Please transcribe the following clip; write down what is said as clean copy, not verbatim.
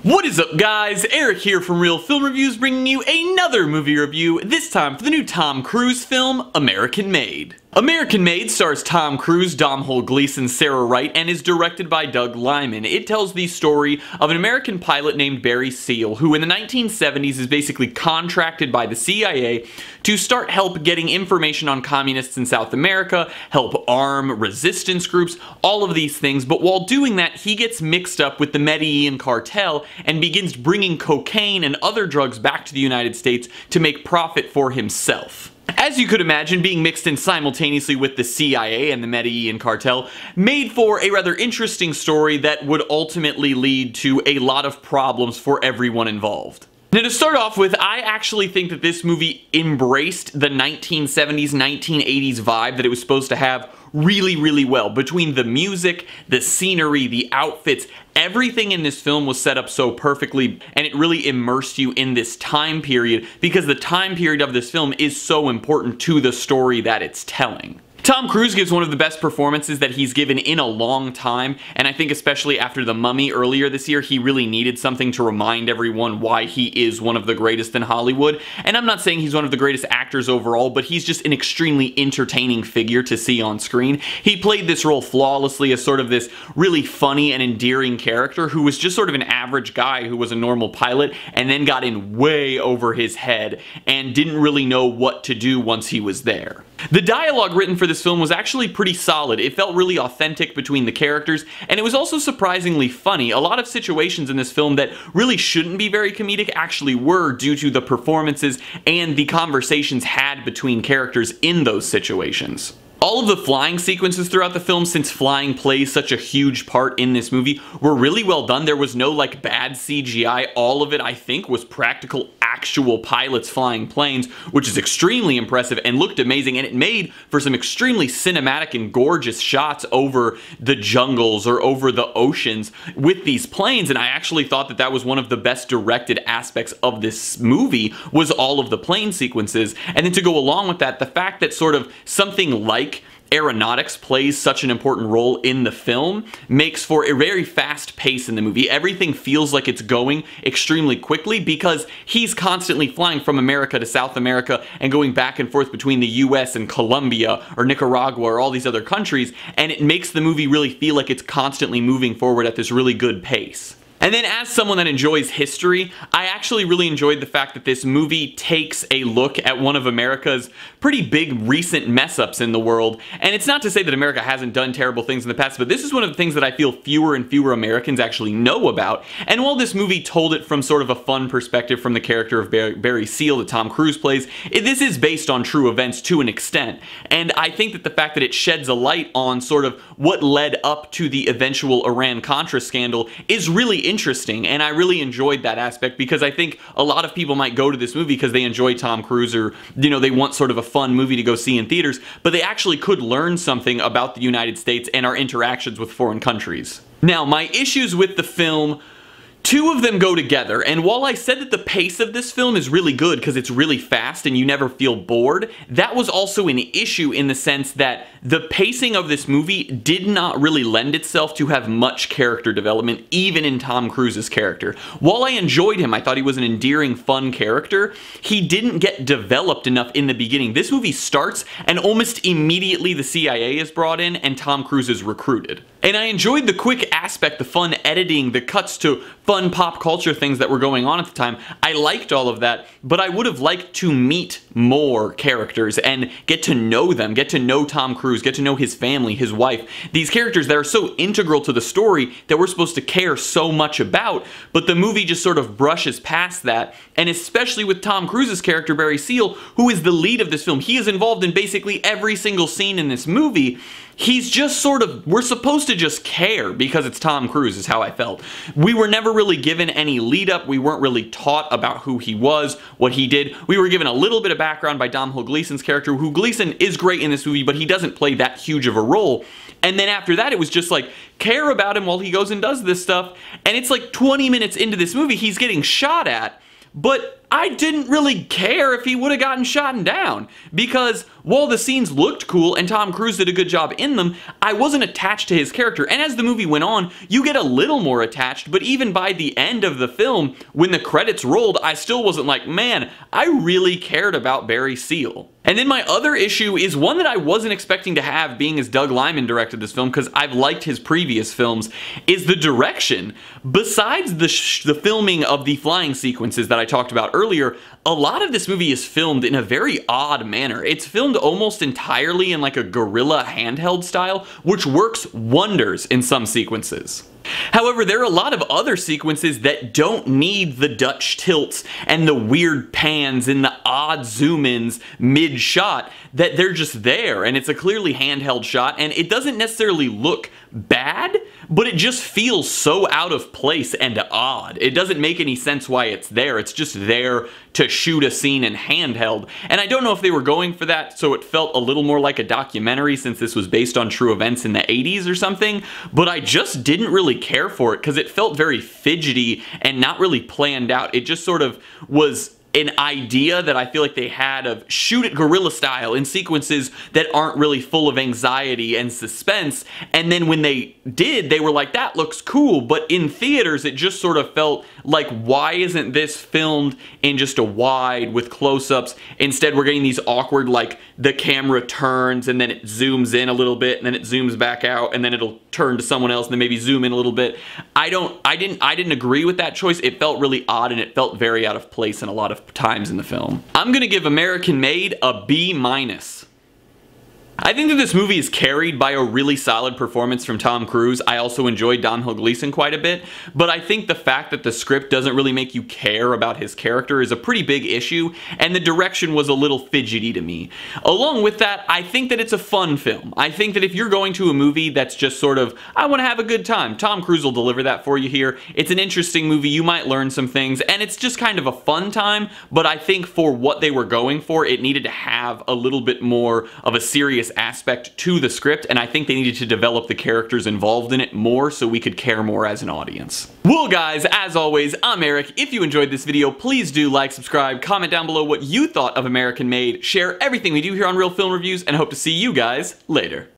What is up, guys? Eric here from Real Film Reviews, bringing you another movie review, this time for the new Tom Cruise film, American Made. American Made stars Tom Cruise, Domhnall Gleeson, Sarah Wright, and is directed by Doug Liman. It tells the story of an American pilot named Barry Seal, who in the 1970s is basically contracted by the CIA to start help getting information on communists in South America, help arm resistance groups, all of these things, but while doing that, he gets mixed up with the Medellin cartel and begins bringing cocaine and other drugs back to the United States to make profit for himself. As you could imagine, being mixed in simultaneously with the CIA and the Medellin cartel made for a rather interesting story that would ultimately lead to a lot of problems for everyone involved. Now, to start off with, I actually think that this movie embraced the 1970s, 1980s vibe that it was supposed to have really well. Between the music, the scenery, the outfits, everything in this film was set up so perfectly, and it really immersed you in this time period because the time period of this film is so important to the story that it's telling. Tom Cruise gives one of the best performances that he's given in a long time, and I think especially after The Mummy earlier this year, he really needed something to remind everyone why he is one of the greatest in Hollywood. And I'm not saying he's one of the greatest actors overall, but he's just an extremely entertaining figure to see on screen. He played this role flawlessly as sort of this really funny and endearing character who was just sort of an average guy who was a normal pilot and then got in way over his head and didn't really know what to do once he was there. The dialogue written for this film was actually pretty solid. It felt really authentic between the characters, and it was also surprisingly funny. A lot of situations in this film that really shouldn't be very comedic actually were due to the performances and the conversations had between characters in those situations. All of the flying sequences throughout the film, since flying plays such a huge part in this movie, were really well done. There was no like bad CGI. All of it, I think, was practical actual pilots flying planes, which is extremely impressive and looked amazing, and it made for some extremely cinematic and gorgeous shots over the jungles or over the oceans with these planes, and I actually thought that that was one of the best directed aspects of this movie, was all of the plane sequences. And then to go along with that, the fact that sort of something like aeronautics plays such an important role in the film makes for a very fast pace in the movie. Everything feels like it's going extremely quickly because he's constantly flying from America to South America and going back and forth between the US and Colombia or Nicaragua or all these other countries, and it makes the movie really feel like it's constantly moving forward at this really good pace. And then as someone that enjoys history, I actually really enjoyed the fact that this movie takes a look at one of America's pretty big recent mess-ups in the world. And it's not to say that America hasn't done terrible things in the past, but this is one of the things that I feel fewer and fewer Americans actually know about. And while this movie told it from sort of a fun perspective from the character of Barry Seal that Tom Cruise plays, this is based on true events to an extent. And I think that the fact that it sheds a light on sort of what led up to the eventual Iran-Contra scandal is really interesting, and I really enjoyed that aspect because I think a lot of people might go to this movie because they enjoy Tom Cruise or, you know, they want sort of a fun movie to go see in theaters, but they actually could learn something about the United States and our interactions with foreign countries. Now, my issues with the film, two of them go together, and while I said that the pace of this film is really good because it's really fast and you never feel bored, that was also an issue in the sense that the pacing of this movie did not really lend itself to have much character development, even in Tom Cruise's character. While I enjoyed him, I thought he was an endearing, fun character, he didn't get developed enough in the beginning. This movie starts and almost immediately the CIA is brought in and Tom Cruise is recruited. And I enjoyed the quick aspect, the fun editing, the cuts to fun pop culture things that were going on at the time. I liked all of that, but I would have liked to meet more characters and get to know them, get to know Tom Cruise, get to know his family, his wife, these characters that are so integral to the story that we're supposed to care so much about, but the movie just sort of brushes past that, and especially with Tom Cruise's character, Barry Seal, who is the lead of this film. He is involved in basically every single scene in this movie. He's just sort of, we're supposed to just care because it's Tom Cruise is how I felt. We were never really given any lead up, we weren't really taught about who he was, what he did. We were given a little bit of background by Domhnall Gleeson's character, who Gleeson is great in this movie, but he doesn't play that huge of a role. And then after that, it was just like, care about him while he goes and does this stuff, and it's like 20 minutes into this movie, he's getting shot at, but I didn't really care if he would have gotten shot down, because while the scenes looked cool and Tom Cruise did a good job in them, I wasn't attached to his character. And as the movie went on, you get a little more attached, but even by the end of the film, when the credits rolled, I still wasn't like, man, I really cared about Barry Seal. And then my other issue is one that I wasn't expecting to have, being as Doug Liman directed this film, because I've liked his previous films, is the direction. Besides the filming of the flying sequences that I talked about earlier, a lot of this movie is filmed in a very odd manner. It's filmed almost entirely in like a guerrilla handheld style, which works wonders in some sequences. However, there are a lot of other sequences that don't need the Dutch tilts and the weird pans and the odd zoom-ins mid-shot, that they're just there, and it's a clearly handheld shot, and it doesn't necessarily look bad, but it just feels so out of place and odd. It doesn't make any sense why it's there. It's just there to shoot a scene in handheld, and I don't know if they were going for that, so it felt a little more like a documentary since this was based on true events in the 80s or something, but I just didn't really care for it because it felt very fidgety and not really planned out. It just sort of was an idea that I feel like they had of shoot it guerrilla style in sequences that aren't really full of anxiety and suspense, and then when they did, they were like, that looks cool, but in theaters it just sort of felt like, why isn't this filmed in just a wide with close-ups? Instead we're getting these awkward, like the camera turns and then it zooms in a little bit and then it zooms back out and then it'll turn to someone else and then maybe zoom in a little bit. I didn't agree with that choice. It felt really odd and it felt very out of place in a lot of times in the film. I'm gonna give American Made a B-. I think that this movie is carried by a really solid performance from Tom Cruise. I also enjoyed Domhnall Gleeson quite a bit, but I think the fact that the script doesn't really make you care about his character is a pretty big issue, and the direction was a little fidgety to me. Along with that, I think that it's a fun film. I think that if you're going to a movie that's just sort of, I want to have a good time, Tom Cruise will deliver that for you here. It's an interesting movie, you might learn some things, and it's just kind of a fun time, but I think for what they were going for, it needed to have a little bit more of a serious aspect to the script, and I think they needed to develop the characters involved in it more so we could care more as an audience. Well guys, as always, I'm Eric. If you enjoyed this video, please do like, subscribe, comment down below what you thought of American Made, share everything we do here on Real Film Reviews, and hope to see you guys later.